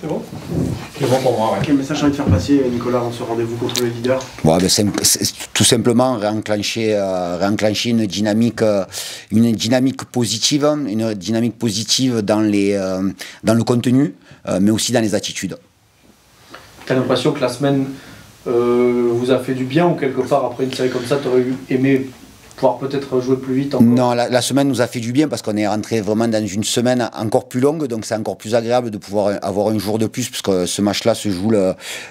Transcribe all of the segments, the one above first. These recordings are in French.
C'est bon? C'est bon pour moi, ouais. Quel message j'ai envie de faire passer, Nicolas, avant ce rendez-vous contre le leader? Bon, c'est tout simplement réenclencher une dynamique positive dans le contenu, mais aussi dans les attitudes. T'as l'impression que la semaine vous a fait du bien, ou quelque part après une série comme ça, t'aurais aimé pouvoir peut-être jouer plus vite encore? Non, la semaine nous a fait du bien parce qu'on est rentré vraiment dans une semaine encore plus longue, donc c'est encore plus agréable de pouvoir avoir un jour de plus, puisque ce match-là se joue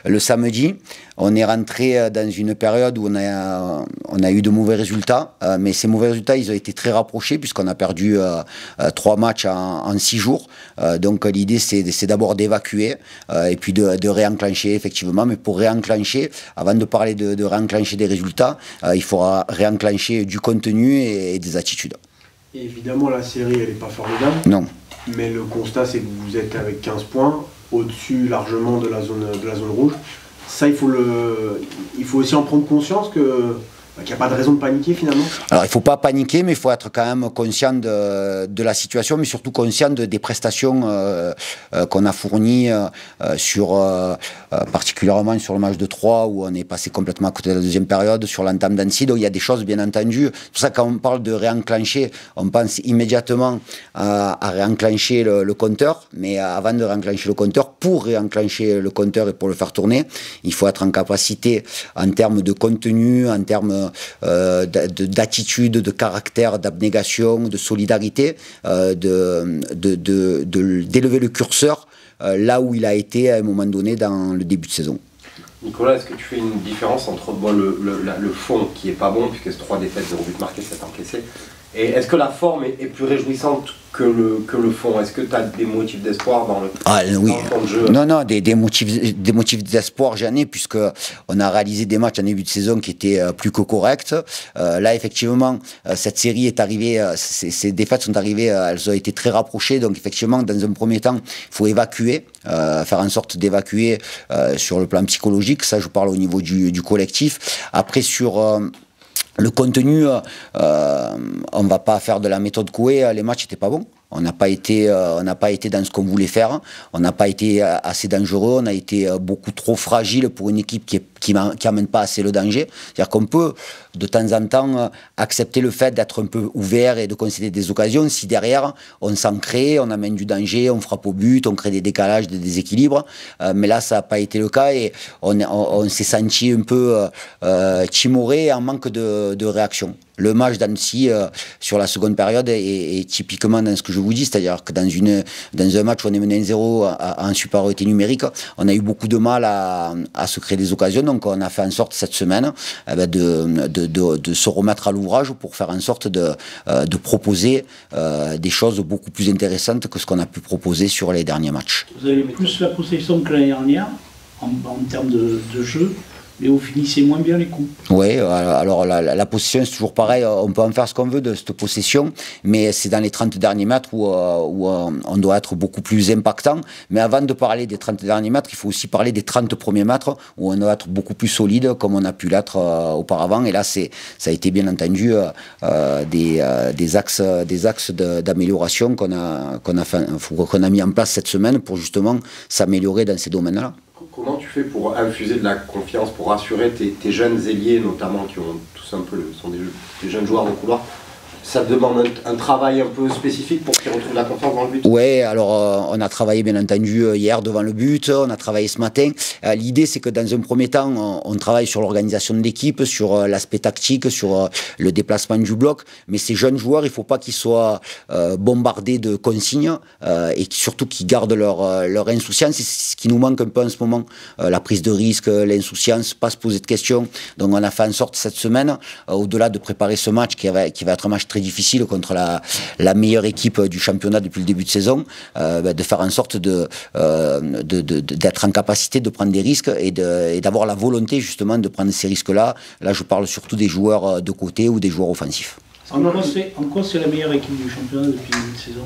le samedi. On est rentré dans une période où on a eu de mauvais résultats, mais ces mauvais résultats, ils ont été très rapprochés, puisqu'on a perdu 3 matchs en 6 jours. Donc l'idée, c'est d'abord d'évacuer et puis de réenclencher, effectivement. Mais pour réenclencher, avant de parler de réenclencher des résultats, il faudra réenclencher du contenu et des attitudes. Et évidemment, la série, elle n'est pas formidable. Non. Mais le constat, c'est que vous êtes avec 15 points, au-dessus largement de la zone rouge. Ça, il faut aussi en prendre conscience qu'il n'y a pas de raison de paniquer finalement. Alors il ne faut pas paniquer, mais il faut être quand même conscient de la situation, mais surtout conscient des prestations qu'on a fournies, particulièrement sur le match de Troyes, où on est passé complètement à côté de la deuxième période, sur l'entame d'Annecy. Donc il y a des choses bien entendu. C'est pour ça que quand on parle de réenclencher, on pense immédiatement à réenclencher le compteur, mais avant de réenclencher le compteur, pour réenclencher le compteur et pour le faire tourner, il faut être en capacité, en termes de contenu, en termes d'attitude, de caractère, d'abnégation, de solidarité, d'élever le curseur là où il a été à un moment donné dans le début de saison. Nicolas, est-ce que tu fais une différence entre le fond qui est pas bon, puisque c'est 3 défaites, 0 but marqué, 7 encaissés, et est-ce que la forme est plus réjouissante que le fond? Est-ce que tu as des motifs d'espoir dans le fond de jeu? Non, des motifs d'espoir, j'en ai, puisqu'on a réalisé des matchs en début de saison qui étaient plus que corrects. Là, effectivement, cette série est arrivée, ces défaites sont arrivées, elles ont été très rapprochées. Donc, effectivement, dans un premier temps, il faut évacuer, faire en sorte d'évacuer sur le plan psychologique. Ça, je parle au niveau du collectif. Après, sur le contenu, on ne va pas faire de la méthode Coué, les matchs n'étaient pas bons. On n'a pas été dans ce qu'on voulait faire. On n'a pas été assez dangereux. On a été beaucoup trop fragile pour une équipe qui n'amène pas assez le danger. C'est-à-dire qu'on peut, de temps en temps, accepter le fait d'être un peu ouvert et de concéder des occasions si derrière, on s'en crée, on amène du danger, on frappe au but, on crée des décalages, des déséquilibres. Mais là, ça n'a pas été le cas et on s'est senti un peu timoré en manque de réaction. Le match d'Annecy sur la seconde période est typiquement dans ce que je vous dis, c'est-à-dire que dans un match où on est mené 1-0 en supériorité numérique, on a eu beaucoup de mal à se créer des occasions, donc on a fait en sorte cette semaine de se remettre à l'ouvrage pour faire en sorte de proposer des choses beaucoup plus intéressantes que ce qu'on a pu proposer sur les derniers matchs. Vous avez plus la possession que l'année dernière en termes de jeu, mais vous finissez moins bien les coups. Oui, alors la possession, c'est toujours pareil, on peut en faire ce qu'on veut de cette possession, mais c'est dans les 30 derniers mètres où on doit être beaucoup plus impactant. Mais avant de parler des 30 derniers mètres, il faut aussi parler des 30 premiers mètres, où on doit être beaucoup plus solide, comme on a pu l'être auparavant. Et là, ça a été bien entendu des axes d'amélioration qu'on a mis en place cette semaine pour justement s'améliorer dans ces domaines-là. Comment tu fais pour infuser de la confiance, pour rassurer tes jeunes ailiers, notamment, qui ont tous un peu sont des jeunes joueurs de couloir? Ça demande un travail un peu spécifique pour qu'ils retrouvent la confiance dans le but? Oui, alors on a travaillé bien entendu hier devant le but, on a travaillé ce matin. L'idée, c'est que dans un premier temps, on travaille sur l'organisation de l'équipe, sur l'aspect tactique, sur le déplacement du bloc. Mais ces jeunes joueurs, il ne faut pas qu'ils soient bombardés de consignes et surtout qu'ils gardent leur insouciance. C'est ce qui nous manque un peu en ce moment, la prise de risque, l'insouciance, pas se poser de questions. Donc on a fait en sorte cette semaine, au-delà de préparer ce match qui va être un match très difficile contre la meilleure équipe du championnat depuis le début de saison, de faire en sorte d'être en capacité de prendre des risques et d'avoir la volonté justement de prendre ces risques-là. Là, je parle surtout des joueurs de côté ou des joueurs offensifs. En quoi c'est la meilleure équipe du championnat depuis le début de saison?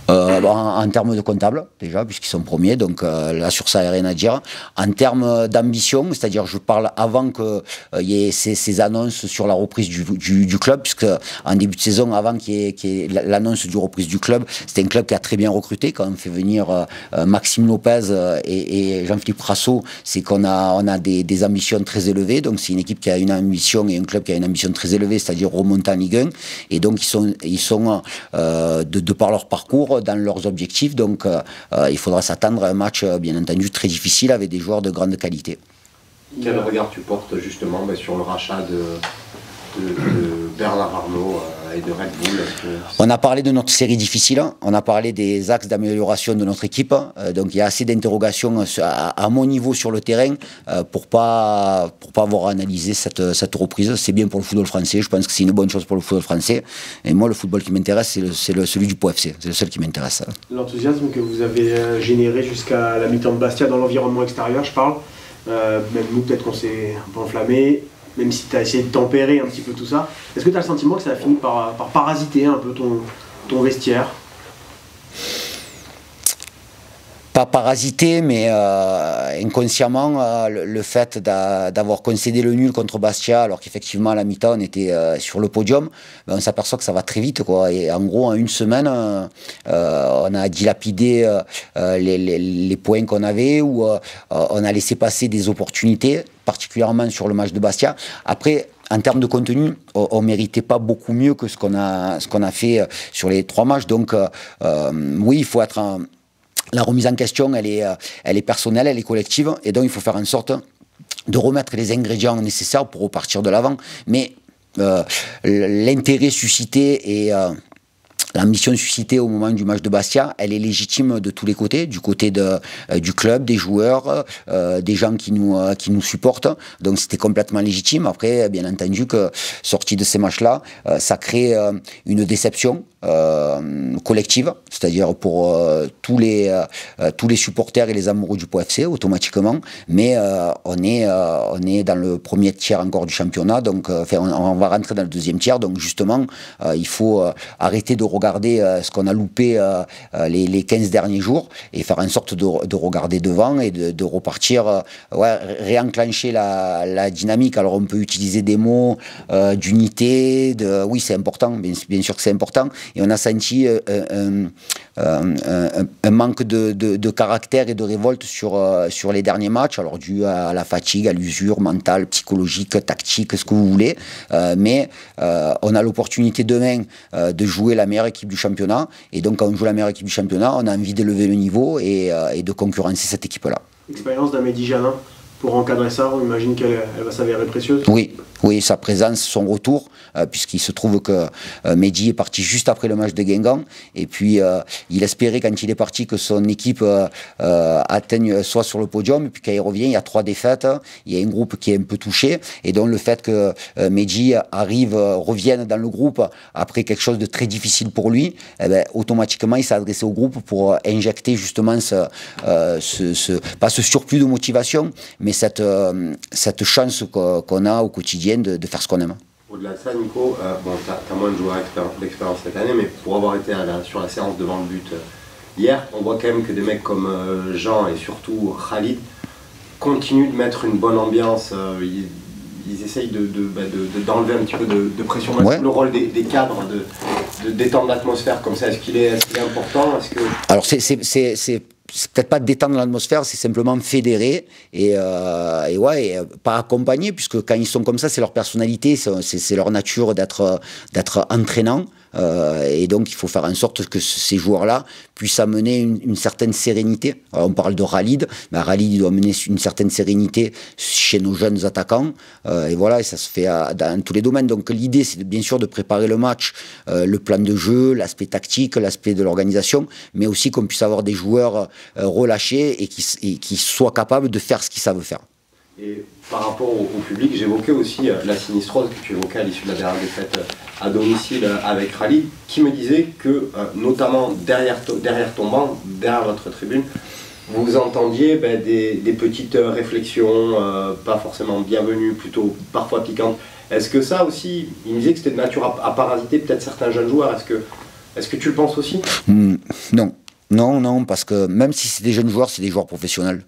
En termes de comptables, déjà, puisqu'ils sont premiers, donc là sur ça, il n'y a rien à dire. En termes d'ambition, c'est-à-dire je parle avant qu'il y ait ces annonces sur la reprise du club, puisque en début de saison, avant qu'il y ait l'annonce du reprise du club, c'était un club qui a très bien recruté. Quand on fait venir Maxime Lopez et Jean-Philippe Rasso, c'est qu'on a des ambitions très élevées. Donc c'est une équipe qui a une ambition et un club qui a une ambition très élevée, c'est-à-dire remonter en Ligue 1. Et donc ils sont de par leur parcours dans leurs objectifs. Donc il faudra s'attendre à un match bien entendu très difficile avec des joueurs de grande qualité. Quel regard tu portes justement sur le rachat de Bernard Arnault et de Red Bull? On a parlé de notre série difficile, on a parlé des axes d'amélioration de notre équipe, donc il y a assez d'interrogations à mon niveau sur le terrain pour pas avoir analysé cette reprise. C'est bien pour le football français, je pense que c'est une bonne chose pour le football français, et moi le football qui m'intéresse c'est celui du Pau FC, c'est le seul qui m'intéresse. L'enthousiasme que vous avez généré jusqu'à la mi-temps de Bastia dans l'environnement extérieur, je parle, même nous peut-être qu'on s'est un peu enflammé, même si tu as essayé de tempérer un petit peu tout ça, est-ce que tu as le sentiment que ça a fini par parasiter un peu ton vestiaire? Pas parasité, mais inconsciemment, le fait d'avoir concédé le nul contre Bastia, alors qu'effectivement à la mi-temps on était sur le podium, on s'aperçoit que ça va très vite, quoi. Et en gros, en une semaine, on a dilapidé les points qu'on avait, ou on a laissé passer des opportunités, particulièrement sur le match de Bastia. Après, en termes de contenu, on ne méritait pas beaucoup mieux que ce qu'on a fait sur les 3 matchs. Donc, oui, il faut être... La remise en question, elle est personnelle, elle est collective, et donc il faut faire en sorte de remettre les ingrédients nécessaires pour repartir de l'avant. Mais l'intérêt suscité et l'ambition suscitée au moment du match de Bastia, elle est légitime de tous les côtés, du côté du club, des joueurs, des gens qui nous supportent. Donc c'était complètement légitime. Après, bien entendu que sorti de ces matchs-là, ça crée une déception collective, c'est-à-dire pour tous les supporters et les amoureux du Pau FC automatiquement. Mais on est dans le premier tiers encore du championnat, donc on va rentrer dans le deuxième tiers. Donc justement, il faut arrêter de regarder ce qu'on a loupé les 15 derniers jours et faire en sorte de regarder devant et de repartir, réenclencher la dynamique. Alors on peut utiliser des mots d'unité, oui c'est important, bien sûr que c'est important, et on a senti un manque de caractère et de révolte sur les derniers matchs, alors dû à la fatigue, à l'usure mentale, psychologique, tactique, ce que vous voulez, mais on a l'opportunité demain de jouer la meilleure équipe du championnat, et donc quand on joue la meilleure équipe du championnat, on a envie d'élever le niveau et de concurrencer cette équipe-là. L'expérience d'Amédi Jalin pour encadrer ça, on imagine qu'elle va s'avérer précieuse? Oui, sa présence, son retour, puisqu'il se trouve que Mehdi est parti juste après le match de Guingamp, et puis il espérait quand il est parti que son équipe atteigne soit sur le podium, et puis quand il revient, il y a 3 défaites, il y a un groupe qui est un peu touché, et donc le fait que Mehdi revienne dans le groupe après quelque chose de très difficile pour lui, automatiquement il s'est adressé au groupe pour injecter justement pas ce surplus de motivation, mais cette chance qu'on a au quotidien de faire ce qu'on aime. Au-delà de ça, Nico, tu as moins de joueurs d'expérience cette année, mais pour avoir été sur la séance devant le but hier, on voit quand même que des mecs comme Jean et surtout Khalid continuent de mettre une bonne ambiance. Ils essayent d'enlever un petit peu de pression. Ouais. Le rôle des cadres, de détendre l'atmosphère comme ça, est-ce qu'il est important? Alors c'est peut-être pas détendre l'atmosphère, c'est simplement fédérer et pas accompagner, puisque quand ils sont comme ça, c'est leur personnalité, c'est leur nature d'être entraînant. Et donc il faut faire en sorte que ces joueurs-là puissent amener une certaine sérénité. Alors, on parle de Khalid, mais Khalid il doit amener une certaine sérénité chez nos jeunes attaquants, et voilà, et ça se fait dans tous les domaines. Donc l'idée c'est bien sûr de préparer le match, le plan de jeu, l'aspect tactique, l'aspect de l'organisation, mais aussi qu'on puisse avoir des joueurs relâchés et qui soient capables de faire ce qu'ils savent faire. Et par rapport au public, j'évoquais aussi la sinistrose que tu évoquais à l'issue de la dernière défaite à domicile avec Khalid, qui me disait que, notamment derrière ton banc, derrière votre tribune, vous entendiez des petites réflexions, pas forcément bienvenues, plutôt parfois piquantes. Est-ce que ça aussi, il me disait que c'était de nature à parasiter peut-être certains jeunes joueurs, est-ce que tu le penses aussi? Non. Non, parce que même si c'est des jeunes joueurs, c'est des joueurs professionnels.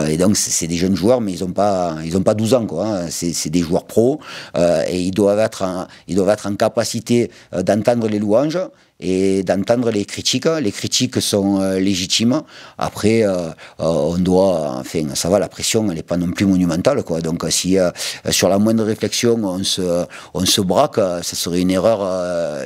Et donc c'est des jeunes joueurs, mais ils ont pas 12 ans, quoi. Hein. C'est des joueurs pros, et ils doivent être en capacité d'entendre les louanges et d'entendre les critiques. Les critiques sont légitimes. Après, enfin, ça va, la pression, elle n'est pas non plus monumentale, quoi. Donc si sur la moindre réflexion, on se braque, ça serait une erreur,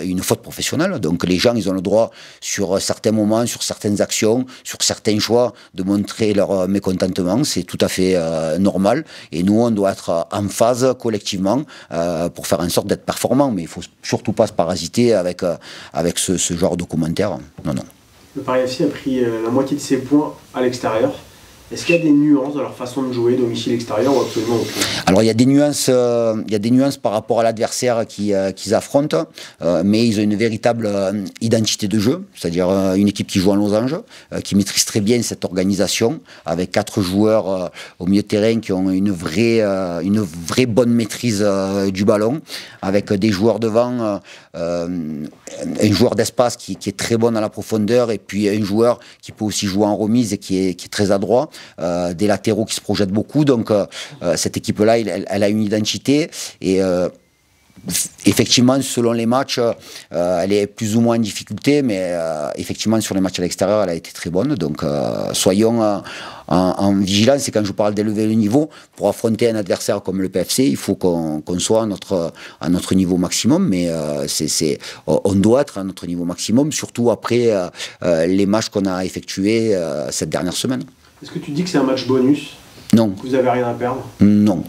une faute professionnelle. Donc les gens, ils ont le droit, sur certains moments, sur certaines actions, sur certains choix, de montrer leur mécontentement. C'est tout à fait normal. Et nous, on doit être en phase collectivement pour faire en sorte d'être performant. Mais il ne faut surtout pas se parasiter avec ce genre de commentaires. Non. Le Paris FC a pris la moitié de ses points à l'extérieur. Est-ce qu'il y a des nuances dans leur façon de jouer, domicile-extérieur, ou absolument aucune? Alors il y a des nuances par rapport à l'adversaire qu'ils affrontent, mais ils ont une véritable identité de jeu, c'est-à-dire une équipe qui joue en losange, qui maîtrise très bien cette organisation, avec 4 joueurs au milieu de terrain qui ont une vraie bonne maîtrise du ballon, avec des joueurs devant, un joueur d'espace qui est très bon dans la profondeur, et puis un joueur qui peut aussi jouer en remise et qui est très adroit. Des latéraux qui se projettent beaucoup, donc cette équipe-là, elle a une identité, et effectivement, selon les matchs, elle est plus ou moins en difficulté, mais effectivement, sur les matchs à l'extérieur, elle a été très bonne, donc soyons en vigilance. Et quand je parle d'élever le niveau, pour affronter un adversaire comme le PFC, il faut qu'on soit à notre niveau maximum, mais on doit être à notre niveau maximum, surtout après les matchs qu'on a effectués cette dernière semaine. Est-ce que tu dis que c'est un match bonus? Non. Que vous n'avez rien à perdre? Non.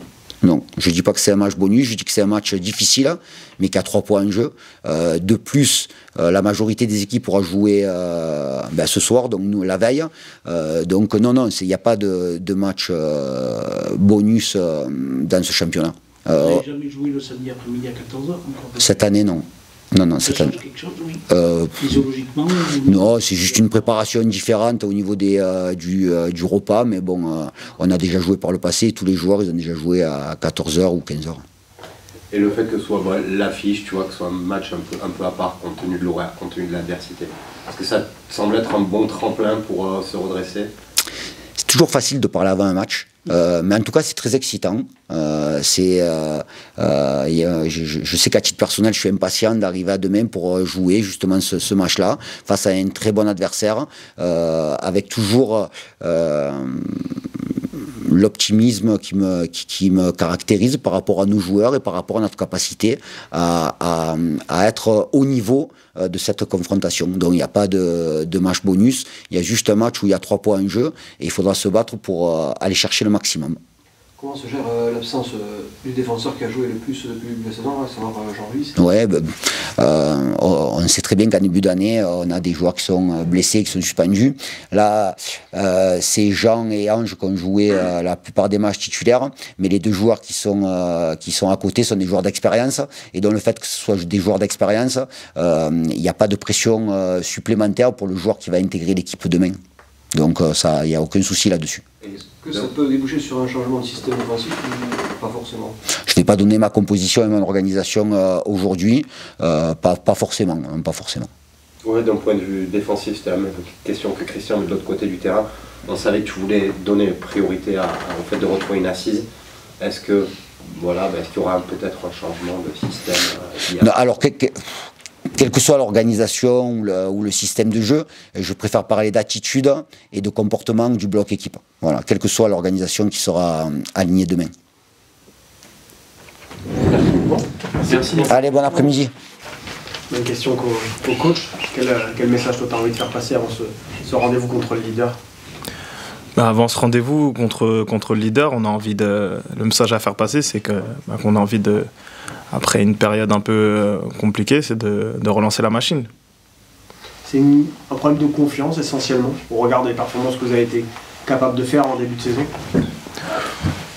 Je ne dis pas que c'est un match bonus, je dis que c'est un match difficile, mais qu'il y a 3 points en jeu. De plus, la majorité des équipes pourra jouer ce soir, donc nous, la veille. Donc non, il n'y a pas de match bonus dans ce championnat. Vous n'avez jamais joué le samedi après-midi à 14h? Cette année, non. Non, ça cette change année. quelque chose, oui. Physiologiquement Non, c'est juste une préparation différente au niveau du repas, mais bon, on a déjà joué par le passé, tous les joueurs, ils ont déjà joué à 14h ou 15h. Et le fait que ce soit l'affiche, tu vois, que ce soit un match un peu à part, compte tenu de l'horaire, compte tenu de l'adversité, est-ce que ça semble être un bon tremplin pour se redresser? C'est toujours facile de parler avant un match. Mais en tout cas, c'est très excitant. Je sais qu'à titre personnel, je suis impatient d'arriver à demain pour jouer justement ce match-là face à un très bon adversaire, avec toujours l'optimisme qui me caractérise par rapport à nos joueurs et par rapport à notre capacité à être au niveau de cette confrontation. Donc il n'y a pas de match bonus, il y a juste un match où il y a 3 points en jeu et il faudra se battre pour aller chercher le maximum. Comment se gère l'absence du défenseur qui a joué le plus depuis le début de la saison, à savoir Jean-Louis? Ouais, on sait très bien qu'en début d'année, on a des joueurs qui sont blessés, qui sont suspendus. Là, c'est Jean et Ange qui ont joué la plupart des matchs titulaires, mais les 2 joueurs qui sont à côté sont des joueurs d'expérience, et donc le fait que ce soit des joueurs d'expérience, il n'y a pas de pression supplémentaire pour le joueur qui va intégrer l'équipe demain. Donc il n'y a aucun souci là-dessus. Est-ce que ça peut déboucher sur un changement de système offensif ou pas forcément? Je n'ai pas donné ma composition et mon organisation aujourd'hui, pas forcément. Oui, d'un point de vue défensif, c'était la même question que Christian, mais de l'autre côté du terrain, on savait que tu voulais donner priorité au fait de retrouver une assise. Est-ce qu'il y aura peut-être un changement de système Non, alors, quelle que soit l'organisation ou le système de jeu, je préfère parler d'attitude et de comportement du bloc équipe. Voilà, quelle que soit l'organisation qui sera alignée demain. Merci. Allez, bon après-midi. Une question au coach. Quel message toi tu as envie de faire passer avant ce rendez-vous contre le leader? Avant ce rendez-vous contre le leader, on a envie le message à faire passer, c'est qu'on a envie après une période un peu compliquée, c'est de relancer la machine. C'est un problème de confiance essentiellement, au regard des performances que vous avez été capable de faire en début de saison?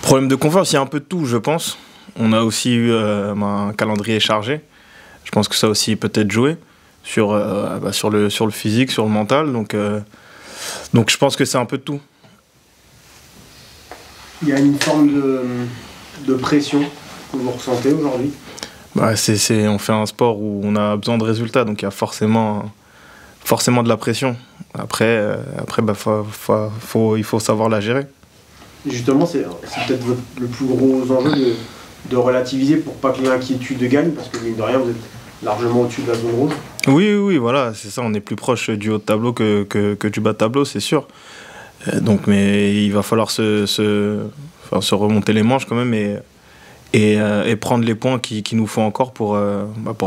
Problème de confiance, il y a un peu de tout, je pense. On a aussi eu un calendrier chargé. Je pense que ça aussi peut-être joué sur le physique, sur le mental. Donc Donc je pense que c'est un peu de tout. Il y a une forme de pression que vous ressentez aujourd'hui? Bah, on fait un sport où on a besoin de résultats, donc il y a forcément de la pression. Après bah, il faut savoir la gérer. Justement, c'est peut-être le plus gros enjeu de relativiser pour pas que l'inquiétude gagne, parce que mine de rien, vous êtes largement au-dessus de la zone rouge. Oui, voilà, c'est ça, on est plus proche du haut de tableau que du bas de tableau, c'est sûr. Donc, mais il va falloir se remonter les manches quand même et prendre les points qu'il nous faut encore pour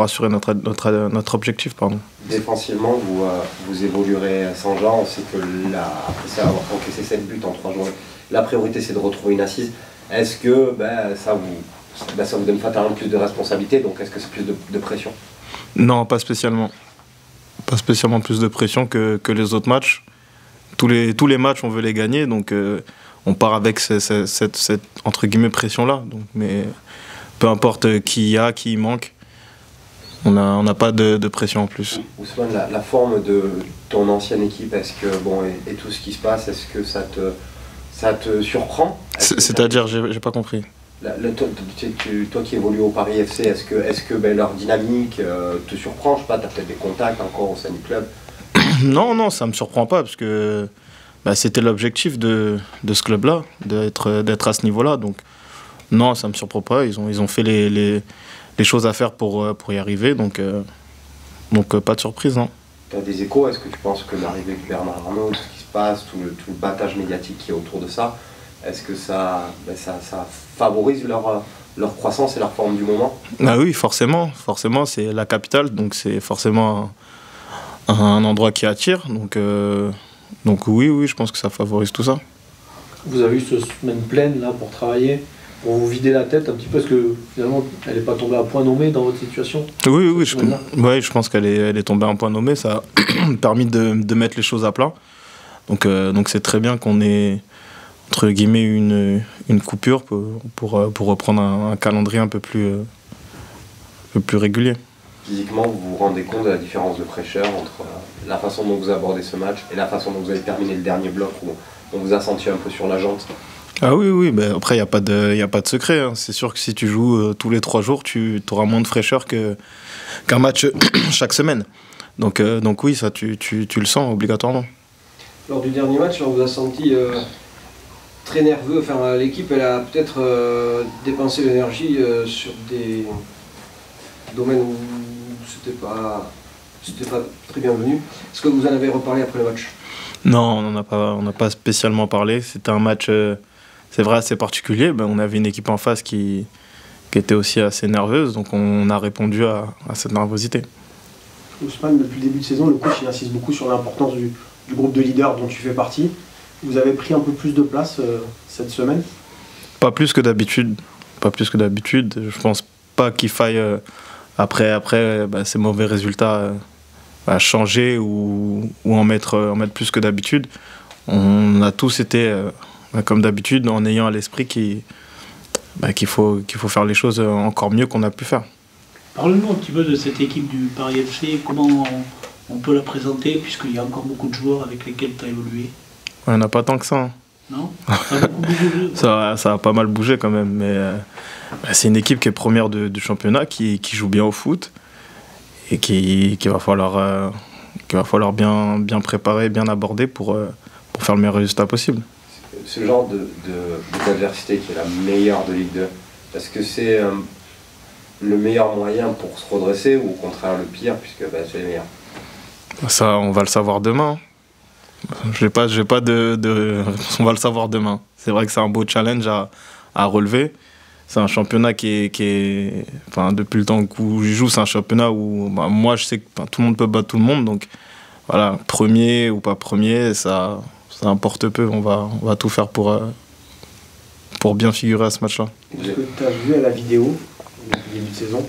assurer notre objectif. Pardon. Défensivement, vous évoluerez à Saint-Jean. On sait que après avoir encaissé 7 buts en 3 journées, la priorité c'est de retrouver une assise. Est-ce que ça vous donne fatalement plus de responsabilité, donc est-ce que c'est plus de pression? Non, pas spécialement. Pas spécialement plus de pression que les autres matchs. Tous les matchs, on veut les gagner, donc on part avec cette entre guillemets pression-là. Mais peu importe qui y manque, on n'a pas de pression en plus. Ousmane, la forme de ton ancienne équipe, est-ce que, et tout ce qui se passe, est-ce que ça te surprend? C'est-à-dire, j'ai pas compris. Toi qui évolues au Paris FC, est-ce que leur dynamique te surprend? Je sais pas, tu as peut-être des contacts encore au sein du club? Non, ça me surprend pas, parce que c'était l'objectif de ce club-là, d'être à ce niveau-là. Donc non, ça me surprend pas. Ils ont fait les choses à faire pour y arriver, donc pas de surprise. Non. Tu as des échos? Est-ce que tu penses que l'arrivée de Bernard Arnault, tout ce qui se passe, tout le battage médiatique qui est autour de ça, est-ce que ça favorise leur croissance et leur forme du moment? Oui, forcément, c'est la capitale, donc c'est forcément un endroit qui attire. Donc oui, je pense que ça favorise tout ça. Vous avez eu cette semaine pleine là pour travailler, pour vous vider la tête un petit peu, parce que finalement elle n'est pas tombée à point nommé dans votre situation? Oui, je pense qu'elle est tombée à un point nommé, ça a permis de mettre les choses à plat. Donc c'est très bien qu'on ait entre guillemets une coupure pour reprendre un calendrier un peu plus régulier. Physiquement, vous vous rendez compte de la différence de fraîcheur entre la façon dont vous abordez ce match et la façon dont vous avez terminé le dernier bloc où on vous a senti un peu sur la jante? Ah oui, après il n'y a pas de secret. Hein. C'est sûr que si tu joues tous les 3 jours, tu auras moins de fraîcheur qu'un match chaque semaine. Donc oui, ça tu le sens obligatoirement. Lors du dernier match, on vous a senti très nerveux. Enfin, l'équipe, elle a peut-être dépensé l'énergie sur des domaines où c'était pas très bienvenu. Est-ce que vous en avez reparlé après le match? Non, on n'a pas spécialement parlé. C'était un match, c'est vrai, assez particulier. On avait une équipe en face qui était aussi assez nerveuse, donc on a répondu à cette nervosité. Ousmane, depuis le début de saison, le coach il insiste beaucoup sur l'importance du groupe de leaders dont tu fais partie. Vous avez pris un peu plus de place cette semaine? Pas plus que d'habitude. Je pense pas qu'il faille, après ces mauvais résultats, changer ou en mettre plus que d'habitude. On a tous été, comme d'habitude, en ayant à l'esprit qu'il faut faire les choses encore mieux qu'on a pu faire. Parle-nous un petit peu de cette équipe du Paris FC, comment on peut la présenter, puisqu'il y a encore beaucoup de joueurs avec lesquels tu as évolué. Il n'y en a pas tant que ça. Hein. Non? Ça a beaucoup bougé. Ça a pas mal bougé quand même, mais c'est une équipe qui est première du championnat, qui joue bien au foot, et qu'il va falloir bien préparer, bien aborder pour faire le meilleur résultat possible. Ce genre d'adversité qui est la meilleure de Ligue 2, est-ce que c'est le meilleur moyen pour se redresser ou au contraire le pire, puisque c'est le meilleur? Ça, on va le savoir demain. J'ai pas de réponse, on va le savoir demain. C'est vrai que c'est un beau challenge à relever. C'est un championnat qui est depuis le temps où je joue, c'est un championnat où moi je sais que tout le monde peut battre tout le monde. Donc voilà, premier ou pas premier, ça importe peu. On va tout faire pour bien figurer à ce match-là. Ce que tu as vu à la vidéo depuis le début de saison,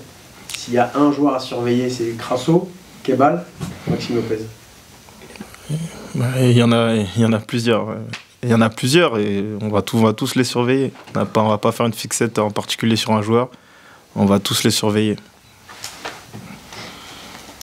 s'il y a un joueur à surveiller, c'est Crasso, Kebal, Maxime Lopez. Il y en a plusieurs. Ouais. Il y en a plusieurs et on va tous les surveiller. On va pas faire une fixette en particulier sur un joueur. On va tous les surveiller.